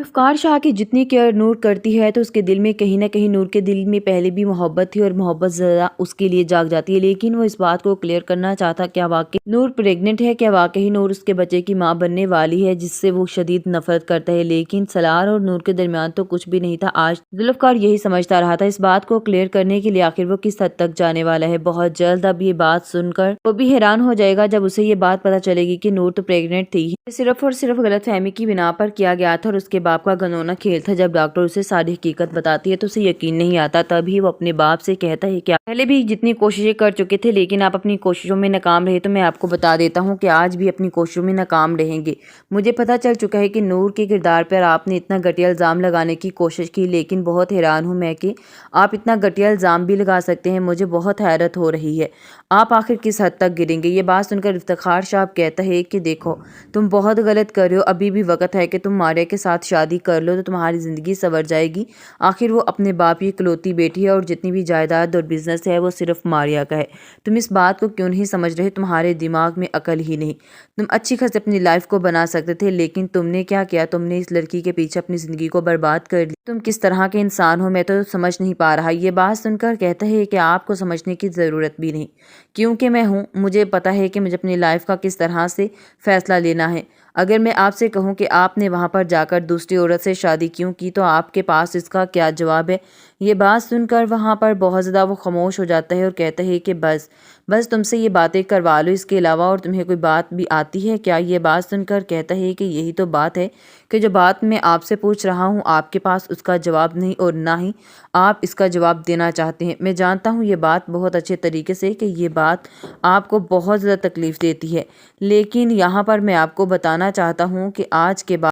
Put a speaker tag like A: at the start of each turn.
A: जुल्फ़िकार शाह की जितनी केयर नूर करती है तो उसके दिल में कहीं ना कहीं नूर के दिल में पहले भी मोहब्बत थी और मोहब्बत ज़रा उसके लिए जाग जाती है। लेकिन वो इस बात को क्लियर करना चाहता, क्या वाकई नूर प्रेग्नेंट है, क्या वाकई नूर उसके बच्चे की मां बनने वाली है जिससे वो शदीद नफरत करता है। लेकिन सलार और नूर के दरमियान तो कुछ भी नहीं था। आज जुल्फ़िकार यही समझता रहा था। इस बात को क्लियर करने के लिए आखिर वो किस हद तक जाने वाला है। बहुत जल्द अब ये बात सुनकर वो भी हैरान हो जाएगा जब उसे ये बात पता चलेगी कि नूर तो प्रेग्नेंट थी, सिर्फ और सिर्फ गलतफहमी की बिना पर किया गया था और उसके बाप का घिनौना खेल था। जब डॉक्टर उसे सारी हकीकत बताती है तो उसे यकीन नहीं आता। तभी वो अपने बाप से कहता है, क्या पहले भी जितनी कोशिशें कर चुके थे लेकिन आप अपनी कोशिशों में नाकाम रहे, तो मैं आपको बता देता हूँ कि आज भी अपनी कोशिशों में नाकाम रहेंगे। मुझे पता चल चुका है कि नूर के किरदार पर आपने इतना घटिया इल्ज़ाम लगाने की कोशिश की, लेकिन बहुत हैरान हूँ मैं कि आप इतना घटिया इल्ज़ाम भी लगा सकते हैं। मुझे बहुत हैरत हो रही है, आप आखिर किस हद तक गिरेंगे। ये बात सुनकर इफ्तिखार शाह कहता है कि देखो, तुम बहुत गलत कर रहे हो, अभी भी वक्त है कि तुम मारिया के साथ शादी कर लो तो तुम्हारी ज़िंदगी संवर जाएगी। आखिर वो अपने बाप की इकलौती बेटी है और जितनी भी जायदाद और बिजनेस है वो सिर्फ मारिया का है। तुम इस बात को क्यों नहीं समझ रहे? तुम्हारे दिमाग में अकल ही नहीं। तुम अच्छी खासी अपनी लाइफ को बना सकते थे, लेकिन तुमने क्या किया? तुमने इस लड़की के पीछे अपनी ज़िंदगी को बर्बाद कर दी। तुम किस तरह के इंसान हो मैं तो समझ नहीं पा रहा। ये बात सुनकर कहता है कि आपको समझने की ज़रूरत भी नहीं, क्योंकि मैं हूँ, मुझे पता है कि मुझे अपनी लाइफ का किस तरह से फैसला लेना है। अगर मैं आपसे कहूं कि आपने वहां पर जाकर दूसरी औरत से शादी क्यों की, तो आपके पास इसका क्या जवाब है? ये बात सुनकर वहां पर बहुत ज़्यादा वो खामोश हो जाता है और कहता है कि बस तुमसे ये बातें करवा लो, इसके अलावा और तुम्हें कोई बात भी आती है क्या? ये बात सुनकर कहता है कि यही तो बात है कि जो बात मैं आपसे पूछ रहा हूँ आपके पास उसका जवाब नहीं और ना ही आप इसका जवाब देना चाहते हैं। मैं जानता हूँ ये बात बहुत अच्छे तरीके से कि ये बात आपको बहुत ज़्यादा तकलीफ़ देती है, लेकिन यहाँ पर मैं आपको बताना चाहता हूँ कि आज के बाद